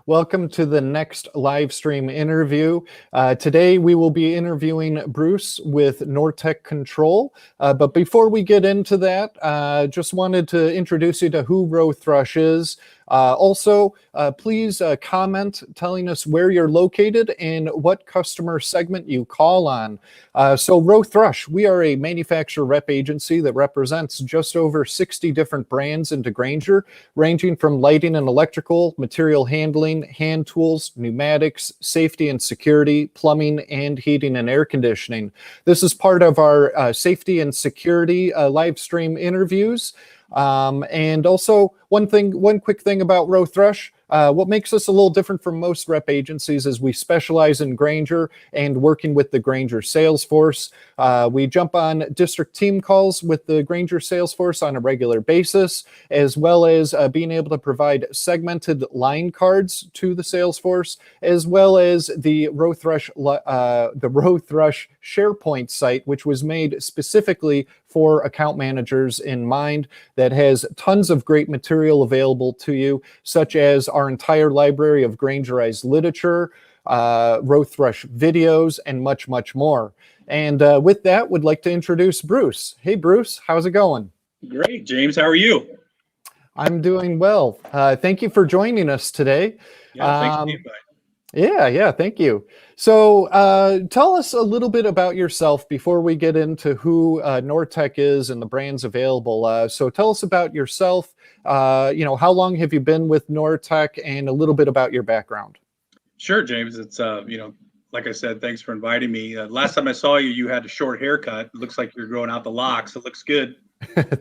Welcome to the next live stream interview. Today we will be interviewing Bruce with Nortek Control. But before we get into that, just wanted to introduce you to who Rowe-Thrush is. Please comment telling us where you're located and what customer segment you call on. So Rowe-Thrush, we are a manufacturer rep agency that represents just over 60 different brands into Grainger, ranging from lighting and electrical, material handling, hand tools, pneumatics, safety and security, plumbing, and heating and air conditioning. This is part of our safety and security live stream interviews. And also one quick thing about Rowe-Thrush, what makes us a little different from most rep agencies is we specialize in Grainger and working with the Grainger sales force. We jump on district team calls with the Grainger sales force on a regular basis, as well as being able to provide segmented line cards to the sales force, as well as the Rowe-Thrush SharePoint site, which was made specifically for account managers in mind, that has tons of great material available to you, such as our entire library of Graingerized literature, Rowe-Thrush videos, and much, much more. And with that, would like to introduce Bruce. Hey, Bruce, how's it going? Great, James. How are you? I'm doing well. Thank you for joining us today. Yeah, thanks for the invite. Yeah, thank you. So tell us a little bit about yourself before we get into who Nortek is and the brands available. So tell us about yourself. How long have you been with Nortek, and a little bit about your background? Sure, James. It's like I said, thanks for inviting me. Last time I saw you, you had a short haircut. It looks like you're growing out the locks. It looks good.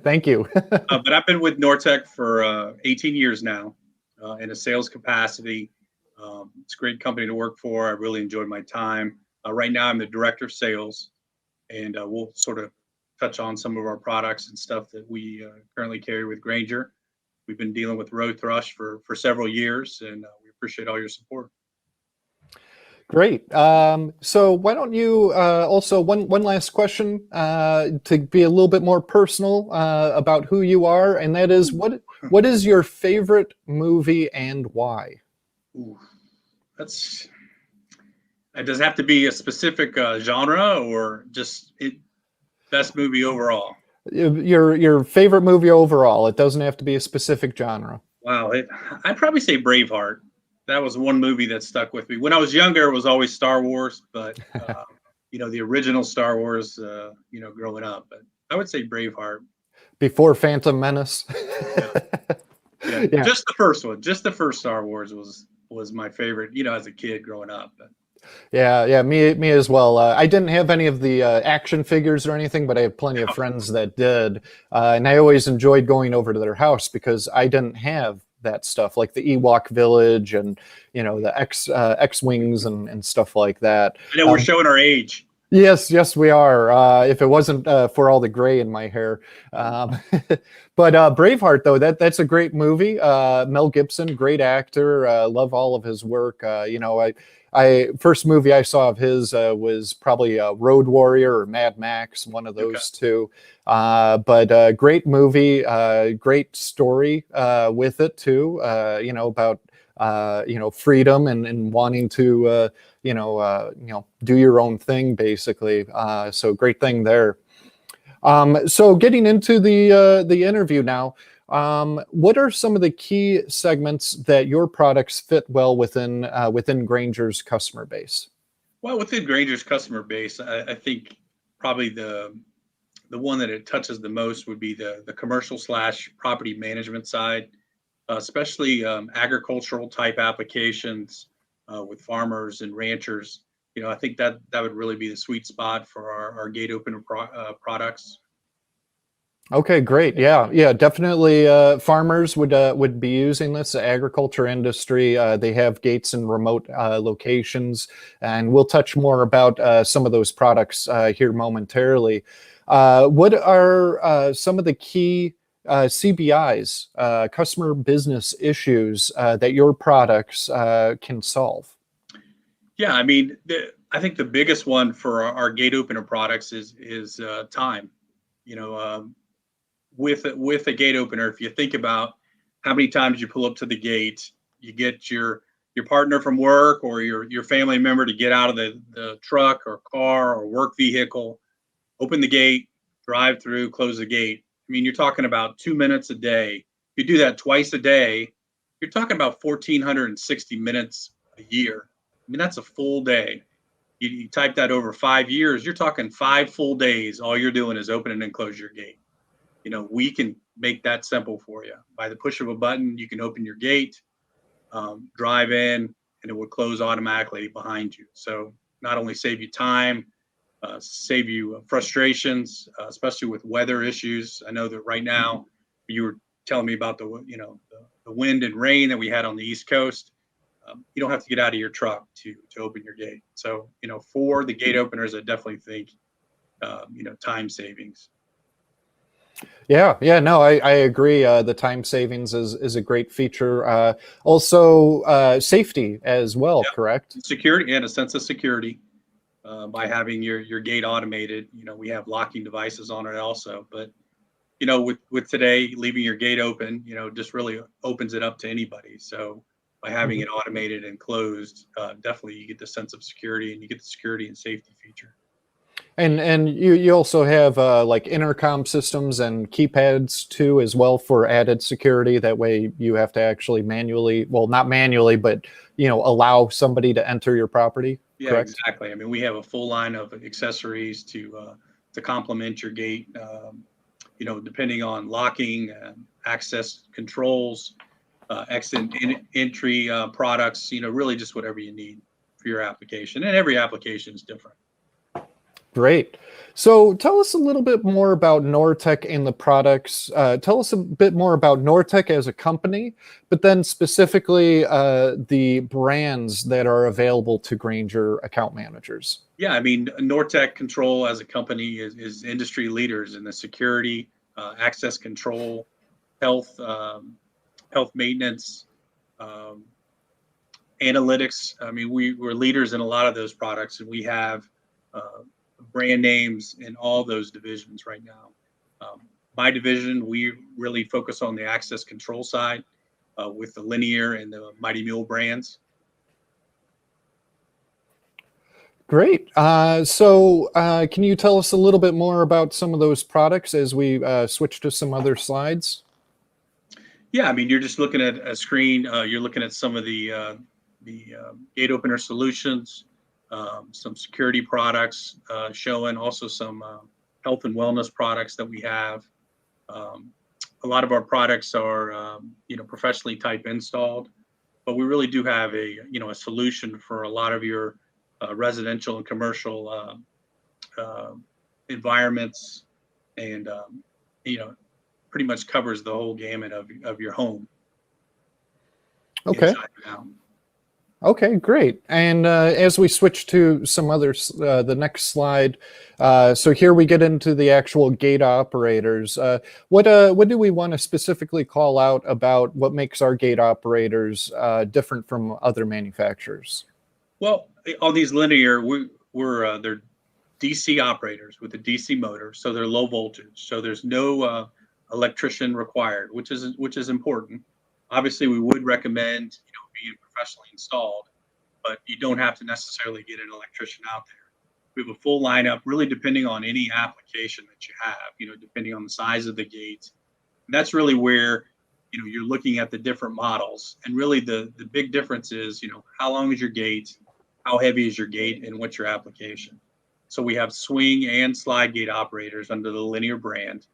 Thank you. But I've been with Nortek for 18 years now in a sales capacity. It's a great company to work for. I really enjoyed my time. Right now, I'm the director of sales, and we'll sort of touch on some of our products and stuff that we currently carry with Grainger. We've been dealing with Rowe-Thrush for several years, and we appreciate all your support. Great. So why don't you also one last question to be a little bit more personal about who you are, and that is what is your favorite movie and why? Ooh, does it have to be a specific genre, or just best movie overall? Your favorite movie overall. It doesn't have to be a specific genre. Wow, I'd probably say Braveheart. That was one movie that stuck with me. When I was younger, it was always Star Wars, but the original Star Wars, growing up. But I would say Braveheart. Before Phantom Menace. Yeah. Just the first one. Just the first Star Wars was my favorite, as a kid growing up. But. Yeah, me as well. I didn't have any of the action figures or anything, but I have plenty of friends that did. And I always enjoyed going over to their house because I didn't have that stuff, like the Ewok Village and, the X-Wings and stuff like that. I know we're showing our age. Yes, we are. If it wasn't for all the gray in my hair. But Braveheart, though, that's a great movie. Mel Gibson, great actor. Love all of his work. I first movie I saw of his was probably Road Warrior or Mad Max, one of those two. But great movie, great story with it too. About freedom and wanting to do your own thing, basically. So great thing there. So getting into the interview now. What are some of the key segments that your products fit well within Grainger's customer base? Well, within Grainger's customer base, I think probably the one that it touches the most would be the commercial / property management side, especially agricultural type applications with farmers and ranchers. I think that would really be the sweet spot for our gate opener products. Okay, great. Yeah, definitely. Farmers would be using this. The agriculture industry, they have gates in remote locations, and we'll touch more about some of those products here momentarily. What are some of the key CBIs, customer business issues that your products can solve? Yeah, I mean, I think the biggest one for our gate opener products is time. With a gate opener, if you think about how many times you pull up to the gate, you get your your partner from work or your family member to get out of the truck or car or work vehicle, open the gate, drive through, close the gate. I mean, you're talking about 2 minutes a day. If you do that twice a day, you're talking about 1,460 minutes a year. I mean, that's a full day. You type that over 5 years, you're talking 5 full days. All you're doing is open and close your gate. You know, we can make that simple for you. By the push of a button, you can open your gate, drive in, and it will close automatically behind you. So not only save you time, save you frustrations, especially with weather issues. I know that right now you were telling me about the wind and rain that we had on the East Coast. You don't have to get out of your truck to open your gate. So, for the gate openers, I definitely think, time savings. Yeah, no, I agree. The time savings is a great feature. Also, safety as well, Yep. correct? Security, and a sense of security by having your gate automated. We have locking devices on it also. But, with today, leaving your gate open, just really opens it up to anybody. So by having it automated and closed, definitely you get the sense of security, and you get the security and safety feature. And you also have like intercom systems and keypads too as well for added security. That way you have to actually manually, well, not manually, but allow somebody to enter your property. Yeah, correct? exactly. I mean, we have a full line of accessories to complement your gate. Depending on locking, access controls, exit entry products. Really just whatever you need for your application, and every application is different. Great. So tell us a little bit more about Nortek and the products. Tell us a bit more about Nortek as a company, but then specifically the brands that are available to Grainger account managers. Yeah, I mean, Nortek Control as a company is industry leaders in the security, access control, health maintenance, analytics. I mean, we're leaders in a lot of those products, and we have brand names in all those divisions right now. My division, we really focus on the access control side with the Linear and the Mighty Mule brands. Great. So can you tell us a little bit more about some of those products as we switch to some other slides? Yeah, I mean, you're just looking at a screen. You're looking at some of the gate opener solutions, some security products showing, also some health and wellness products that we have. A lot of our products are, professionally type installed, but we really do have a solution for a lot of your residential and commercial environments, and pretty much covers the whole gamut of your home. Okay. Okay, great. And as we switch to some others, the next slide. So here we get into the actual gate operators. What do we want to specifically call out about what makes our gate operators different from other manufacturers? Well, on these Linear, they're DC operators with a DC motor, so they're low voltage. So there's no electrician required, which is important. Obviously, we would recommend being professionally installed, but you don't have to necessarily get an electrician out there. We have a full lineup, really depending on any application that you have. Depending on the size of the gate. And that's really where you're looking at the different models, and really the big difference is how long is your gate, how heavy is your gate, and what's your application. So we have swing and slide gate operators under the Linear brand.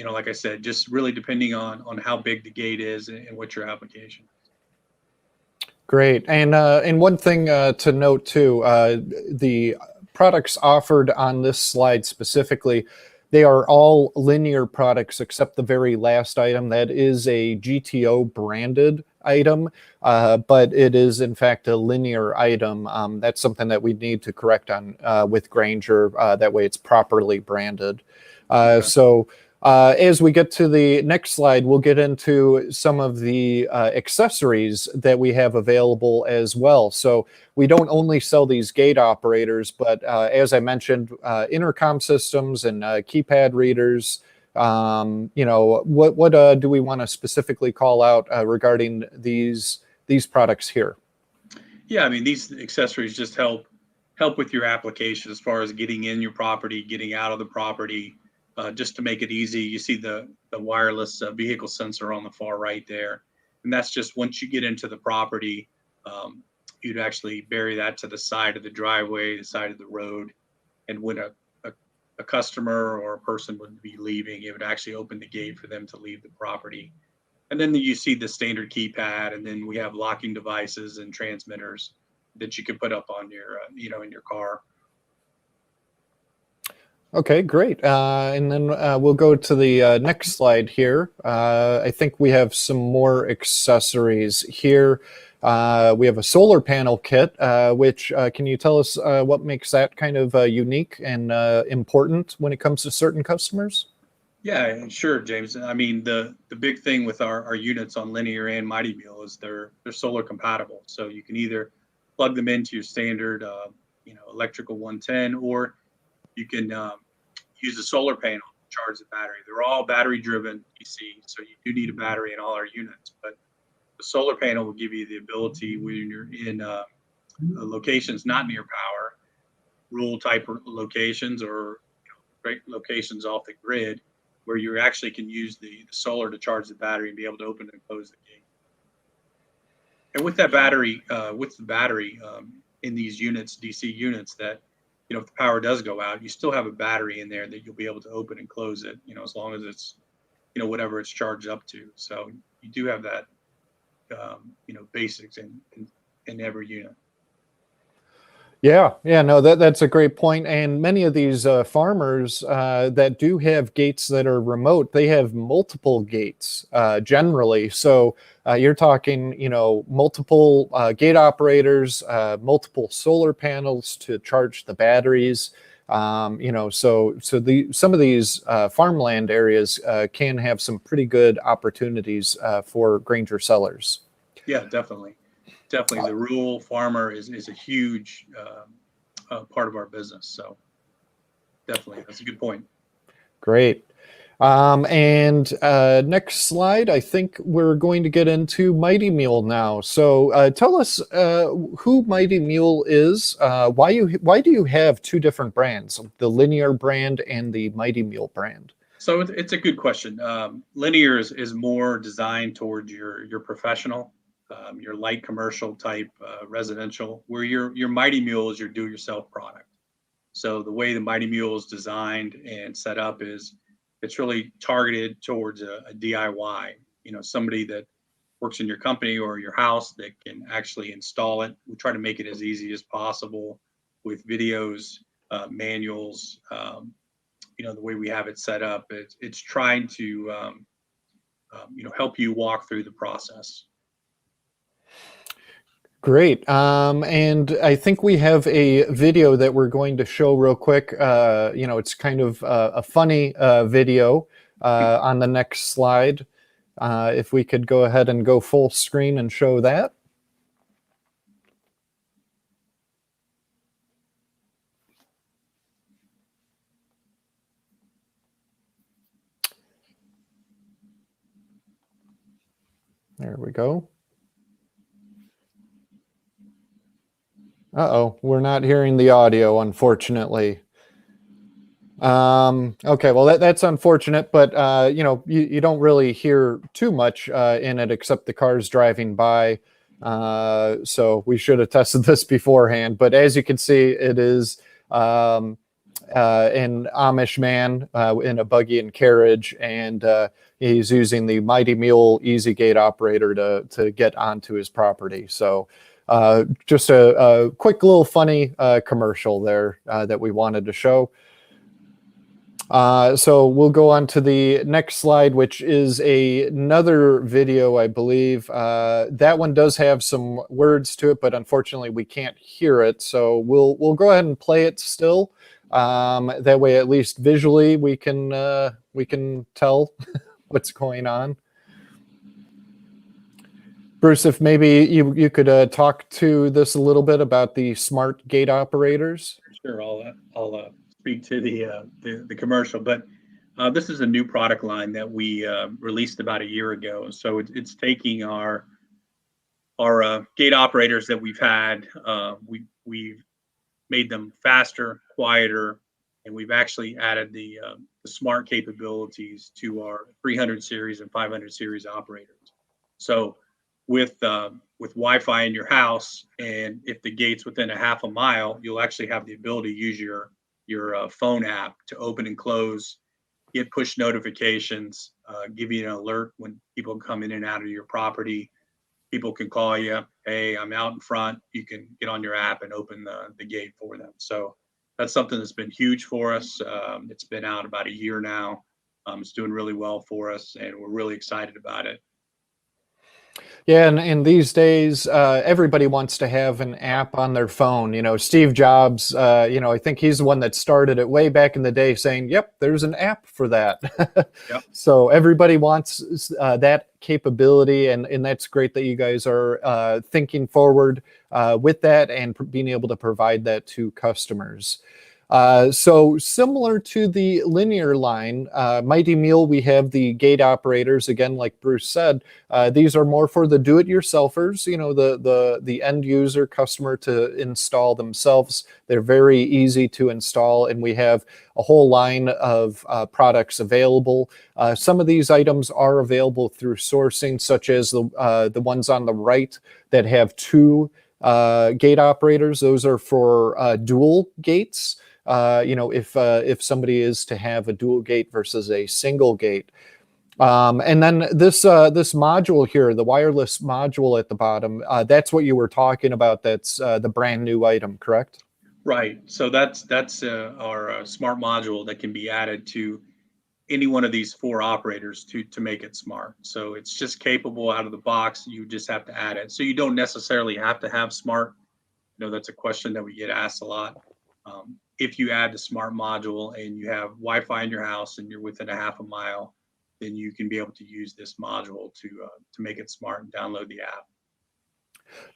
Like I said, just really depending on how big the gate is and what your application is. Great. And one thing to note too, the products offered on this slide specifically, they are all Linear products except the very last item. That is a GTO branded item, but it is in fact a Linear item. That's something that we need to correct on with Grainger. That way it's properly branded. Okay. So as we get to the next slide, we'll get into some of the accessories that we have available as well. So we don't only sell these gate operators, but as I mentioned, intercom systems and keypad readers, You know, what do we want to specifically call out regarding these products here? Yeah, I mean, these accessories just help with your application as far as getting in your property, getting out of the property, just to make it easy. You see the wireless vehicle sensor on the far right there, and that's just once you get into the property, you'd actually bury that to the side of the driveway, the side of the road, and when a customer or a person would be leaving, it would actually open the gate for them to leave the property. And then you see the standard keypad, and then we have locking devices and transmitters that you can put up on your, you know, in your car. Okay, great. And then we'll go to the next slide here. I think we have some more accessories here. We have a solar panel kit, which can you tell us what makes that kind of unique and important when it comes to certain customers? Yeah, sure, James. I mean, the big thing with our units on Linear and Mighty Mule is they're solar compatible. So you can either plug them into your standard, you know, electrical 110, or you can use a solar panel to charge the battery. They're all battery driven DC, so you do need a battery in all our units. But the solar panel will give you the ability when you're in locations not near power, rural type locations, or great locations off the grid, where you actually can use the solar to charge the battery and be able to open and close the gate. And with that battery, in these units, DC units, that, you know, if the power does go out, you still have a battery in there that you'll be able to open and close it, you know, as long as it's, you know, whatever it's charged up to. So you do have that, you know, basics in every unit. Yeah, no, that's a great point. And many of these farmers that do have gates that are remote, they have multiple gates generally. So you're talking, you know, multiple gate operators, multiple solar panels to charge the batteries. You know, so some of these farmland areas can have some pretty good opportunities for Grainger sellers. Yeah, definitely. The rural farmer is a huge part of our business. So definitely, that's a good point. Great. And next slide, I think we're going to get into Mighty Mule now. So tell us who Mighty Mule is. Why do you have two different brands, the Linear brand and the Mighty Mule brand? So it's a good question. Linear is more designed towards your professional, your light commercial type residential, where your Mighty Mule is your do-it-yourself product. So the way the Mighty Mule is designed and set up is it's really targeted towards a DIY. You know, somebody that works in your company or your house that can actually install it. We try to make it as easy as possible with videos, manuals. You know, the way we have it set up, it's trying to you know, help you walk through the process. Great. And I think we have a video that we're going to show real quick. You know, it's kind of a funny video on the next slide. If we could go ahead and go full screen and show that. There we go. Uh-oh, we're not hearing the audio, unfortunately. Okay, well, that's unfortunate, but you know, you don't really hear too much in it except the cars driving by. So we should have tested this beforehand. But as you can see, it is an Amish man in a buggy and carriage, and he's using the Mighty Mule Easy Gate operator to get onto his property. So just a quick little funny commercial there that we wanted to show. So we'll go on to the next slide, which is another video, I believe. That one does have some words to it, but unfortunately we can't hear it. So we'll go ahead and play it still. That way, at least visually, we can tell what's going on. Bruce, if maybe you could talk to this a little bit about the smart gate operators. Sure, I'll speak to the commercial, but This is a new product line that we released about a year ago. So it's taking our gate operators that we've had. We've made them faster, quieter, and we've actually added the smart capabilities to our 300 series and 500 series operators. So with Wi-Fi in your house, and if the gate's within a half a mile, you'll actually have the ability to use your phone app to open and close, get push notifications, give you an alert when people come in and out of your property. People can call you, hey, I'm out in front. You can get on your app and open the gate for them. So that's something that's been huge for us. It's been out about a year now. It's doing really well for us, and we're really excited about it. Yeah, and these days, everybody wants to have an app on their phone. You know, Steve Jobs, I think he's the one that started it way back in the day saying, yep, there's an app for that. Yep. So everybody wants that capability, and that's great that you guys are thinking forward with that and being able to provide that to customers. So similar to the linear line, Mighty Mule, we have the gate operators. Again, like Bruce said, these are more for the do-it-yourselfers, the end user customer to install themselves. They're very easy to install, and we have a whole line of products available. Some of these items are available through sourcing, such as the ones on the right that have two gate operators. Those are for dual gates. If somebody is to have a dual gate versus a single gate. And then this module here, the wireless module at the bottom, that's what you were talking about. That's the brand new item, correct? Right. So that's our smart module that can be added to any one of these four operators to make it smart. So it's just capable out of the box. You just have to add it. So you don't necessarily have to have smart. That's a question that we get asked a lot. If you add the smart module and you have Wi-Fi in your house and you're within a half a mile, then you can be able to use this module to make it smart and download the app.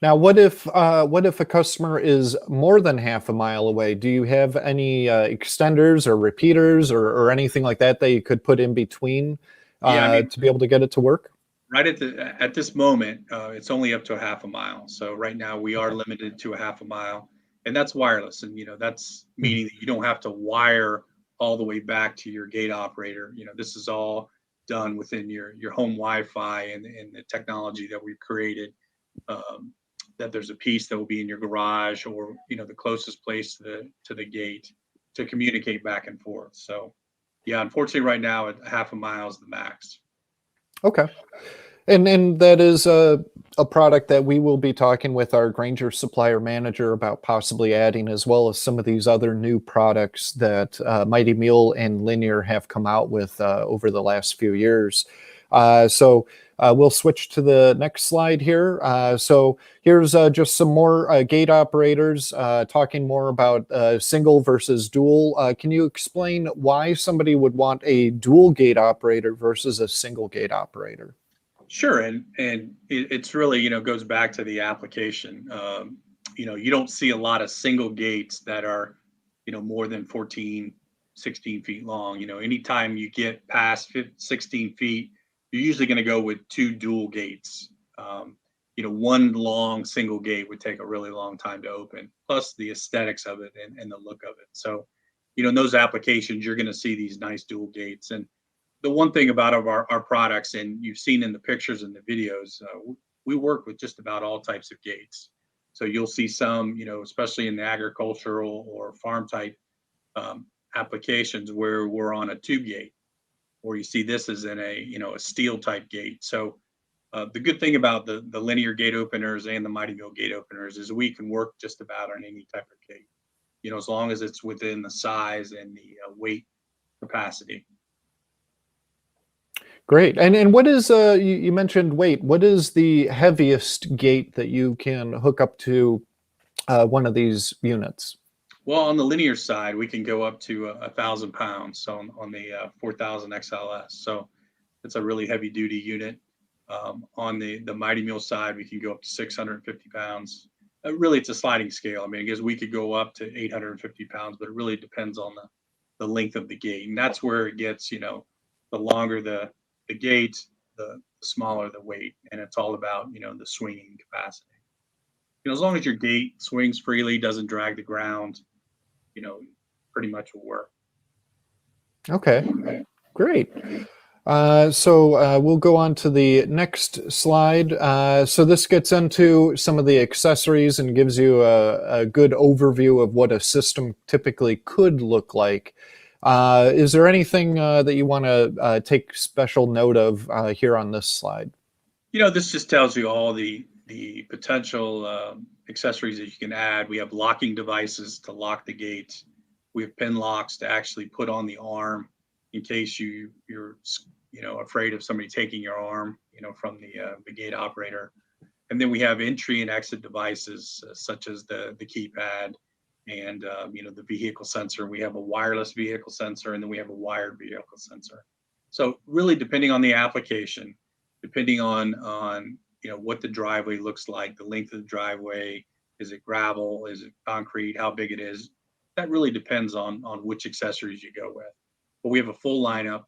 Now, what if a customer is more than half a mile away? Do you have any extenders or repeaters or anything like that you could put in between to be able to get it to work? Right at this moment, it's only up to a half a mile. So right now we are limited to a half a mile, and that's wireless. And that's meaning that you don't have to wire all the way back to your gate operator. This is all done within your home Wi-Fi and the technology that we've created. That there's a piece that will be in your garage or the closest place to the gate to communicate back and forth. So yeah, unfortunately, right now at half a mile is the max. Okay. And that is a product that we will be talking with our Grainger supplier manager about possibly adding, as well as some of these other new products that Mighty Mule and Linear have come out with over the last few years. So we'll switch to the next slide here. So here's just some more gate operators, talking more about single versus dual. Can you explain why somebody would want a dual gate operator versus a single gate operator? Sure, and it's really goes back to the application. You don't see a lot of single gates that are more than 14, 16 feet long. Anytime you get past 16 feet, you're usually going to go with two dual gates. One long single gate would take a really long time to open, plus the aesthetics of it and the look of it. So, in those applications, you're going to see these nice dual gates. And the one thing about our products, and you've seen in the pictures and the videos, we work with just about all types of gates. So you'll see some, especially in the agricultural or farm type applications where we're on a tube gate, or you see this is in a steel type gate. So the good thing about the linear gate openers and the Mighty Mule gate openers is we can work just about on any type of gate, as long as it's within the size and the weight capacity. Great. And what is, you mentioned weight, what is the heaviest gate that you can hook up to one of these units? Well, on the linear side, we can go up to 1,000 pounds. So on the 4000 XLS. So it's a really heavy duty unit. On the Mighty Mule side, we can go up to 650 pounds. Really, it's a sliding scale. I mean, I guess we could go up to 850 pounds, but it really depends on the length of the gate. And that's where it gets, the longer the gate, the smaller the weight. And it's all about, the swinging capacity. As long as your gate swings freely, doesn't drag the ground, pretty much will work. Okay, great. So we'll go on to the next slide. So this gets into some of the accessories and gives you a good overview of what a system typically could look like. Is there anything that you want to take special note of here on this slide? This just tells you all the potential accessories that you can add. We have locking devices to lock the gates. We have pin locks to actually put on the arm in case you're afraid of somebody taking your arm, from the gate operator. And then we have entry and exit devices such as the keypad and the vehicle sensor. We have a wireless vehicle sensor, and then we have a wired vehicle sensor. So really, depending on the application, depending on what the driveway looks like, the length of the driveway, is it gravel, is it concrete, how big it is, that really depends on which accessories you go with. But we have a full lineup,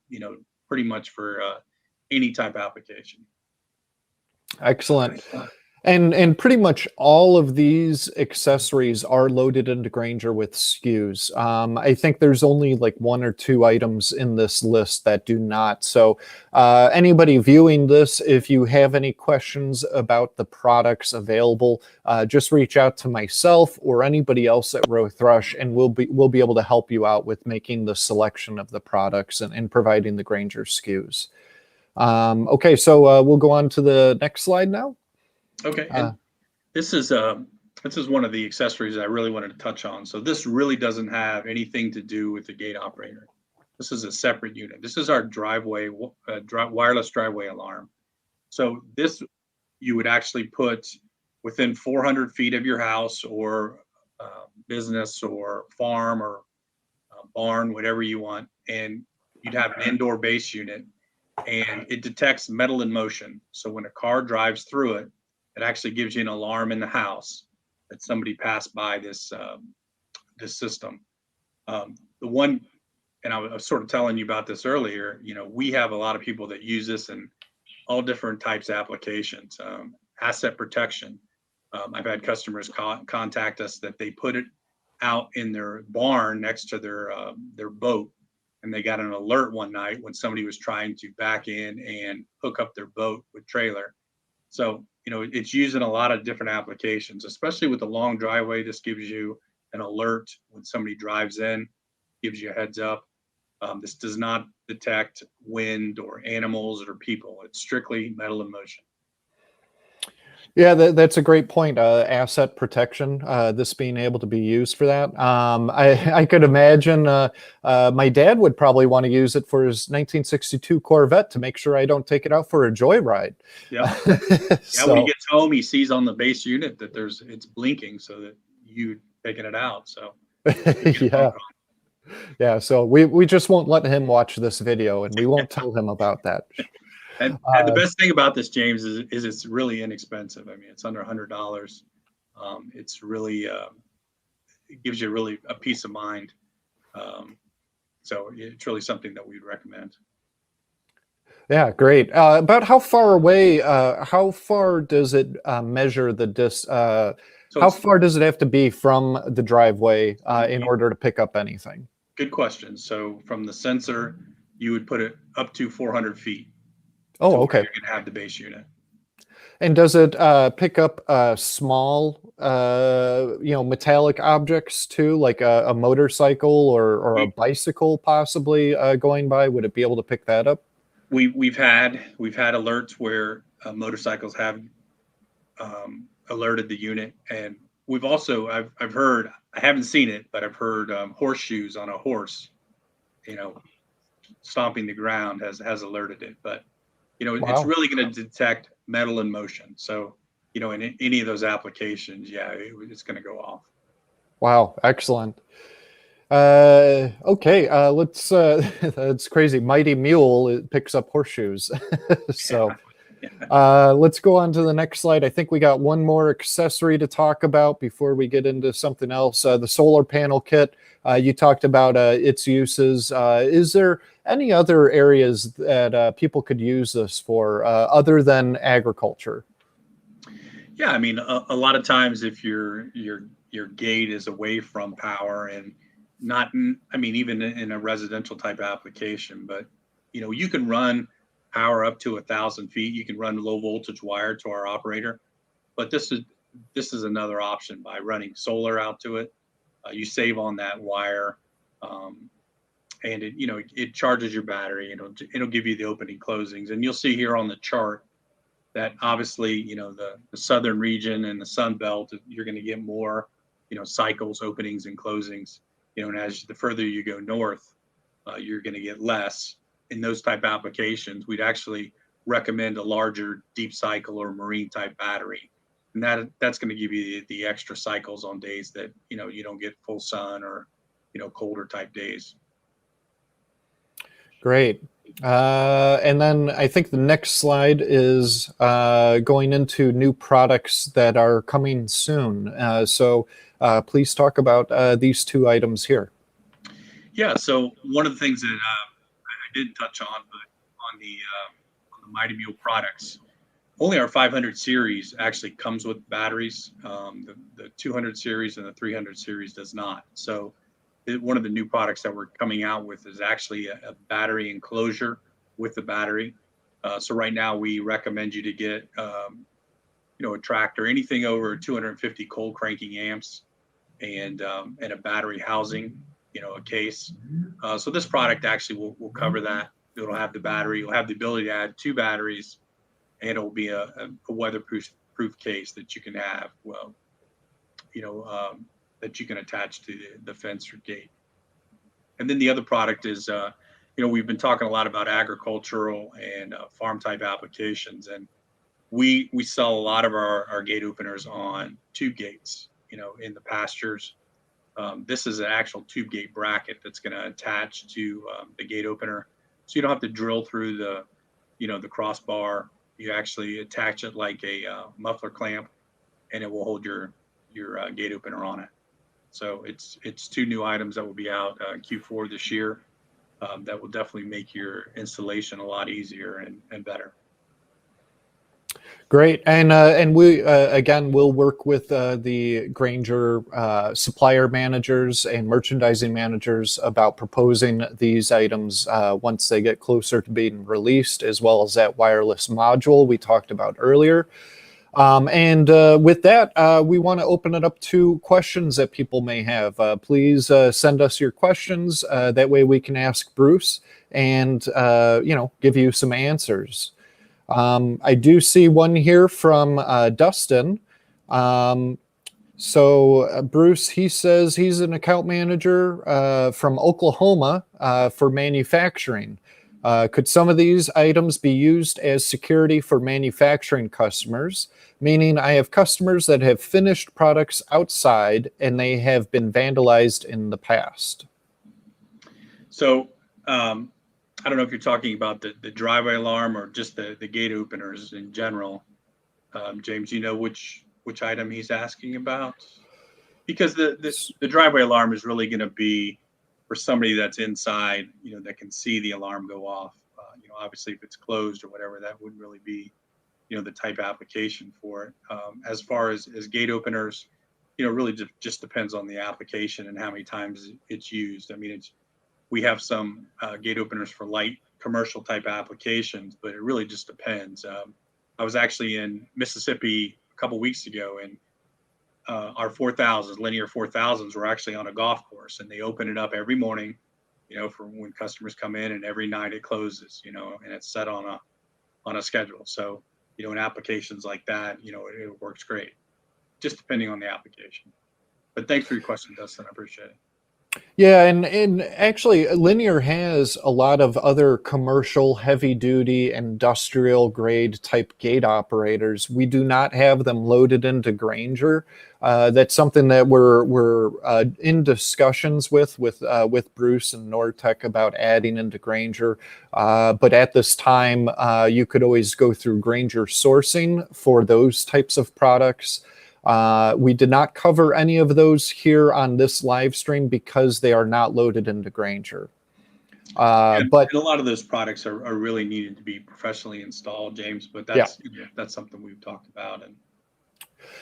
pretty much for any type of application. Excellent. And pretty much all of these accessories are loaded into Grainger with SKUs. I think there's only like 1 or 2 items in this list that do not. So anybody viewing this, if you have any questions about the products available, just reach out to myself or anybody else at Rowe-Thrush, and we'll be able to help you out with making the selection of the products and providing the Grainger SKUs. Okay, so we'll go on to the next slide now. Okay, and this is one of the accessories I really wanted to touch on. So this really doesn't have anything to do with the gate operator. This is a separate unit. This is our driveway wireless driveway alarm. So this you would actually put within 400 feet of your house or business or farm or barn, whatever you want, and you'd have an indoor base unit, and it detects metal in motion. So when a car drives through it, it actually gives you an alarm in the house that somebody passed by this system. The one, and I was sort of telling you about this earlier, we have a lot of people that use this in all different types of applications. Asset protection. I've had customers contact us that they put it out in their barn next to their boat, and they got an alert one night when somebody was trying to back in and hook up their boat with trailer. So it's used in a lot of different applications, especially with the long driveway. This gives you an alert when somebody drives in, gives you a heads up. This does not detect wind or animals or people. It's strictly metal in motion. Yeah, that's a great point. Asset protection, this being able to be used for that. I could imagine my dad would probably want to use it for his 1962 Corvette to make sure I don't take it out for a joyride. Yeah. Yeah. When he gets home, he sees on the base unit that it's blinking so that you taking it out. So yeah. Yeah. So we just won't let him watch this video, and we won't tell him about that. And the best thing about this, James, is it's really inexpensive. I mean, it's under $100. It's really it gives you really a peace of mind. So it's really something that we'd recommend. Yeah, great. About how far away? How far does it measure the distance? How far does it have to be from the driveway in order to pick up anything? Good question. So from the sensor, you would put it up to 400 feet. Oh, okay. You're gonna have the base unit. And does it pick up small, metallic objects too, like a motorcycle or a bicycle possibly going by? Would it be able to pick that up? We've had alerts where motorcycles have alerted the unit, and we've also I've heard, I haven't seen it, but I've heard horseshoes on a horse, stomping the ground has alerted it, but. Wow. It's really going to detect metal in motion. So, in any of those applications, yeah, it's going to go off. Wow, excellent. Okay, let's. That's crazy. Mighty Mule, it picks up horseshoes. So, Let's go on to the next slide. I think we got one more accessory to talk about before we get into something else. The solar panel kit, you talked about its uses. Is there any other areas that people could use this for other than agriculture? Yeah, I mean, a lot of times if your gate is away from power and not, I mean, even in a residential type application, but you can run power up to 1,000 feet. You can run low voltage wire to our operator, but this is another option by running solar out to it. You save on that wire, and it charges your battery. It'll give you the opening closings, and you'll see here on the chart that obviously, the southern region and the Sun Belt, you're going to get more, cycles, openings, and closings. And as the further you go north, you're going to get less. In those type applications, we'd actually recommend a larger deep cycle or marine type battery, and that's going to give you the extra cycles on days that you don't get full sun or colder type days. Great. And then I think the next slide is going into new products that are coming soon. So please talk about these two items here. Yeah. So one of the things that I didn't touch on, but on the Mighty Mule products, only our 500 series actually comes with batteries. The 200 series and the 300 series does not. So one of the new products that we're coming out with is actually a battery enclosure with the battery. So right now we recommend you to get, a tractor, anything over 250 cold cranking amps, and a battery housing, a case. So this product actually will cover that. It'll have the battery. You'll have the ability to add 2 batteries, and it'll be a weatherproof case that you can have. Well, that you can attach to the fence or gate. And then the other product is, we've been talking a lot about agricultural and farm type applications, and we sell a lot of our gate openers on tube gates, in the pastures. This is an actual tube gate bracket that's going to attach to the gate opener, so you don't have to drill through the crossbar. You actually attach it like a muffler clamp, and it will hold your gate opener on it. So it's 2 new items that will be out Q4 this year. That will definitely make your installation a lot easier and better. Great. And we, again, will work with the Grainger supplier managers and merchandising managers about proposing these items once they get closer to being released, as well as that wireless module we talked about earlier. And with that, we want to open it up to questions that people may have. Please send us your questions. That way we can ask Bruce and, give you some answers. I do see one here from Dustin. So Bruce, he says he's an account manager from Oklahoma for manufacturing. Could some of these items be used as security for manufacturing customers? Meaning I have customers that have finished products outside and they have been vandalized in the past. So I don't know if you're talking about the driveway alarm or just the gate openers in general. James, you know which item he's asking about? Because the driveway alarm is really going to be for somebody that's inside, that can see the alarm go off. Obviously if it's closed or whatever, that wouldn't really be, the type application for it. As far as gate openers, really just depends on the application and how many times it's used. I mean, we have some gate openers for light commercial type applications, but it really just depends. I was actually in Mississippi a couple weeks ago, and our 4000s, linear 4000s, were actually on a golf course, and they open it up every morning, for when customers come in, and every night it closes, and it's set on a schedule. So, in applications like that, it works great, just depending on the application. But thanks for your question, Dustin. I appreciate it. Yeah, and actually, Linear has a lot of other commercial, heavy-duty, industrial-grade type gate operators. We do not have them loaded into Granger. That's something that we're in discussions with Bruce and Nortek about adding into Granger. But at this time, you could always go through Granger sourcing for those types of products. We did not cover any of those here on this live stream because they are not loaded into Granger. But and a lot of those products are really needed to be professionally installed, James. But yeah, that's something we've talked about. And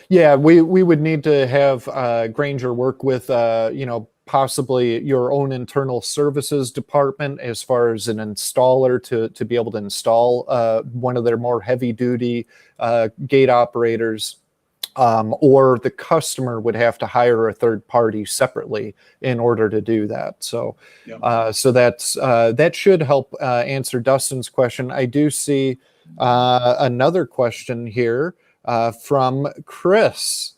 yeah, we would need to have Granger work with possibly your own internal services department as far as an installer to be able to install one of their more heavy duty gate operators. Or the customer would have to hire a third party separately in order to do that. So, so that should help answer Dustin's question. I do see another question here from Chris.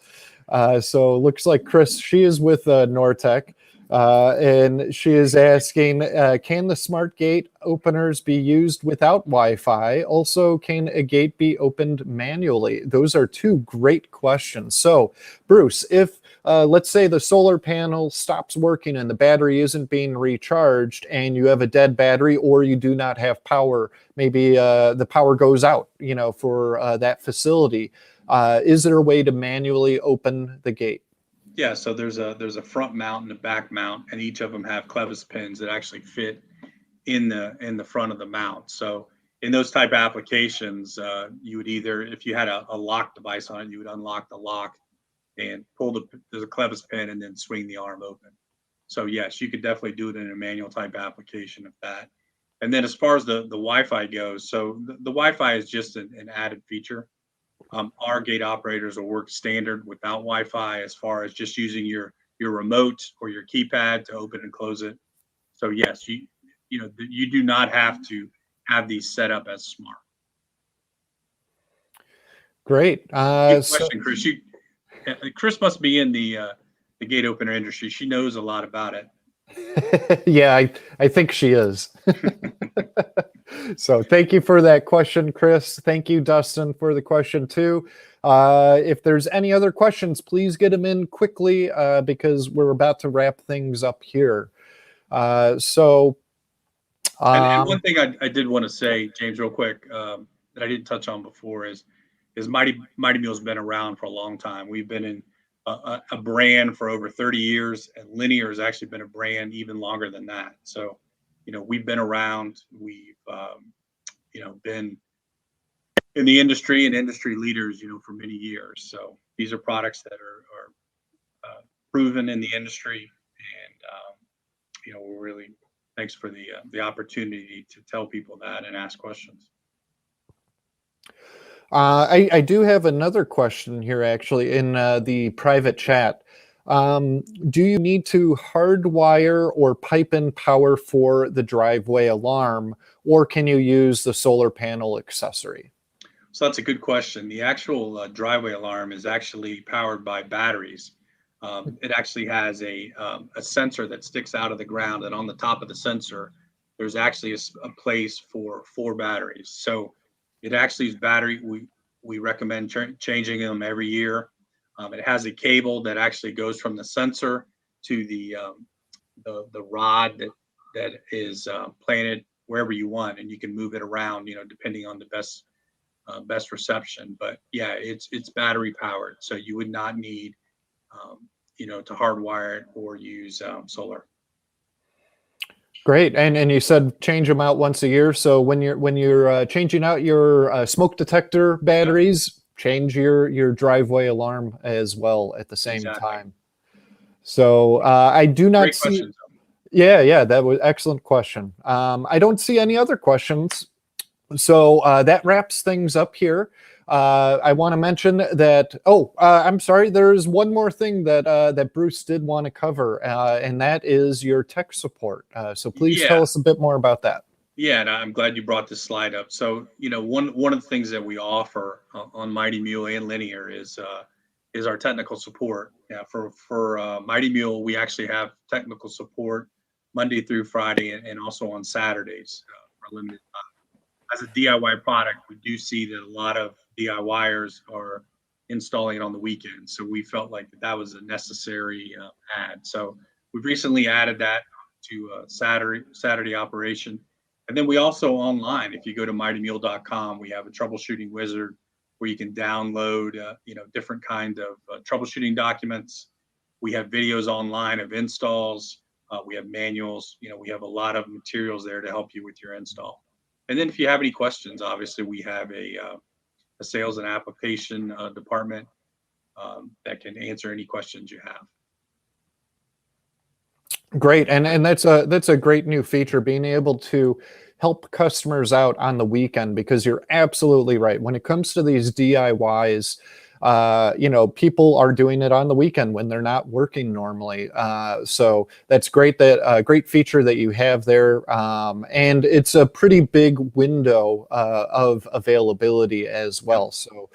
So it looks like Chris, she is with Nortek. And she is asking, can the smart gate openers be used without Wi-Fi? Also, can a gate be opened manually? Those are two great questions. So, Bruce, if let's say the solar panel stops working and the battery isn't being recharged and you have a dead battery or you do not have power, maybe the power goes out, for that facility. Is there a way to manually open the gate? Yeah, so there's a front mount and a back mount, and each of them have clevis pins that actually fit in the front of the mount. So in those type of applications, you would either, if you had a lock device on it, you would unlock the lock and pull the clevis pin and then swing the arm open. So yes, you could definitely do it in a manual type application of that. And then as far as the Wi-Fi goes, so the Wi-Fi is just an added feature. Our gate operators will work standard without Wi-Fi as far as just using your remote or your keypad to open and close it. So yes, you do not have to have these set up as smart. Great. Good question, Chris. Chris must be in the gate opener industry. She knows a lot about it. Yeah, I think she is. So thank you for that question, Chris. Thank you, Dustin, for the question too. If there's any other questions, please get them in quickly because we're about to wrap things up here. And one thing I did want to say, James, real quick, that I didn't touch on before is Mighty Mule's been around for a long time. We've been in a brand for over 30 years, and Linear has actually been a brand even longer than that. So, we've been around. We've been in the industry and industry leaders, for many years. So these are products that are proven in the industry, and we're really thanks for the opportunity to tell people that and ask questions. I do have another question here, actually, in the private chat. Do you need to hardwire or pipe in power for the driveway alarm, or can you use the solar panel accessory? So that's a good question. The actual driveway alarm is actually powered by batteries. It actually has a sensor that sticks out of the ground, and on the top of the sensor, there's actually a place for 4 batteries. So it actually is battery. We recommend changing them every year. It has a cable that actually goes from the sensor to the rod that is planted wherever you want, and you can move it around, depending on the best reception. But yeah, it's battery powered, so you would not need to hardwire it or use solar. Great, and you said change them out once a year. So when you're changing out your smoke detector batteries, change your driveway alarm as well at the same time. So I do not see. Question, yeah, that was excellent question. I don't see any other questions. So that wraps things up here. I want to mention that, I'm sorry, there's one more thing that Bruce did want to cover, and that is your tech support. So please tell us a bit more about that. Yeah, and I'm glad you brought this slide up. So, one of the things that we offer on Mighty Mule and Linear is is our technical support. Yeah, for Mighty Mule, we actually have technical support Monday through Friday and also on Saturdays for a limited time. As a DIY product, we do see that a lot of DIYers are installing it on the weekend. So we felt like that was a necessary add. So we've recently added that to Saturday operation. And then we also online, if you go to mightymule.com, we have a troubleshooting wizard where you can download, different kind of troubleshooting documents. We have videos online of installs. We have manuals. We have a lot of materials there to help you with your install. And then if you have any questions, obviously we have a sales and application department that can answer any questions you have. Great, and that's a great new feature, being able to help customers out on the weekend, because you're absolutely right. When it comes to these DIYs, people are doing it on the weekend when they're not working normally. So that's great, that great feature that you have there. And it's a pretty big window of availability as well. So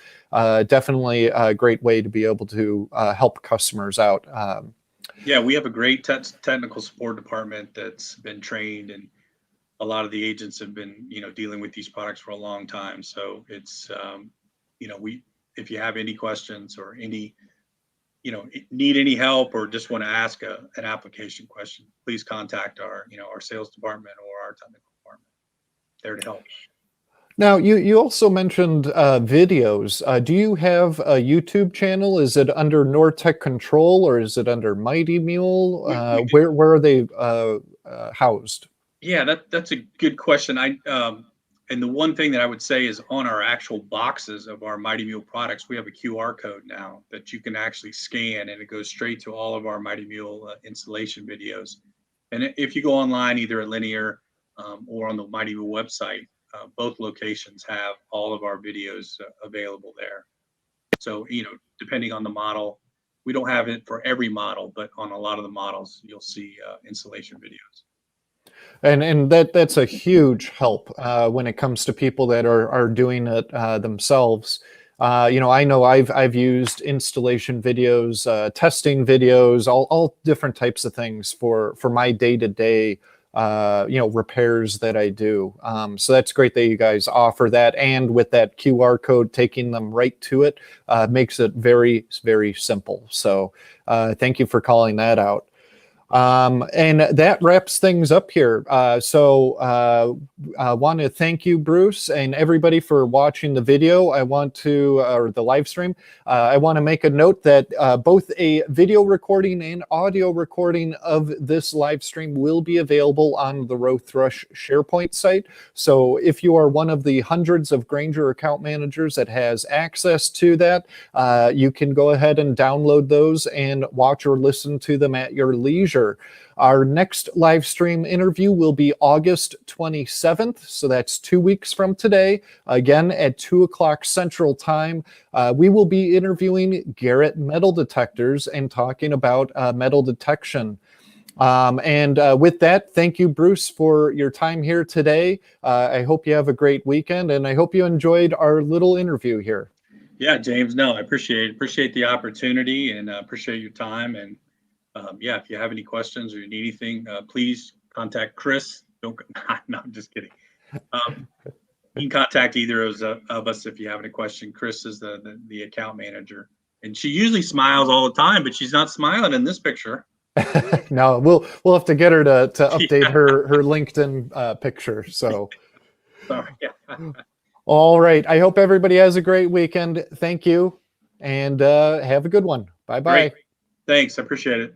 definitely a great way to be able to help customers out. Yeah, we have a great technical support department that's been trained, and a lot of the agents have been, dealing with these products for a long time. So it's, if you have any questions or any, need any help or just want to ask an application question, please contact our sales department or our technical department. There to help. Now, you also mentioned videos. Do you have a YouTube channel? Is it under Nortek Control or is it under Mighty Mule? Where are they housed? Yeah, that's a good question. And the one thing that I would say is on our actual boxes of our Mighty Mule products, we have a QR code now that you can actually scan, and it goes straight to all of our Mighty Mule installation videos. And if you go online, either at Linear or on the Mighty Mule website, both locations have all of our videos available there. So, depending on the model, we don't have it for every model, but on a lot of the models, you'll see installation videos. And that's a huge help when it comes to people that are doing it themselves. I know I've used installation videos, testing videos, all different types of things for my day-to-day repairs that I do. So that's great that you guys offer that, and with that QR code taking them right to it makes it very, very simple. So thank you for calling that out. And that wraps things up here. So I want to thank you, Bruce, and everybody for watching the video. Or the live stream. I want to make a note that both a video recording and audio recording of this live stream will be available on the Rowe-Thrush SharePoint site. So if you are one of the hundreds of Grainger account managers that has access to that, you can go ahead and download those and watch or listen to them at your leisure. Our next live stream interview will be August 27th, so that's 2 weeks from today, again at 2 o'clock Central Time. We will be interviewing Garrett metal detectors and talking about metal detection. With that, thank you, Bruce, for your time here today. I hope you have a great weekend, and I hope you enjoyed our little interview here. Yeah, James, no, I appreciate the opportunity, and appreciate your time. And if you have any questions or you need anything, please contact Chris. No, I'm just kidding. You can contact either of us if you have any question. Chris is the account manager, and she usually smiles all the time, but she's not smiling in this picture. No, we'll have to get her to update her LinkedIn picture. So, sorry. All right. I hope everybody has a great weekend. Thank you, and have a good one. Bye-bye. Great. Thanks. I appreciate it.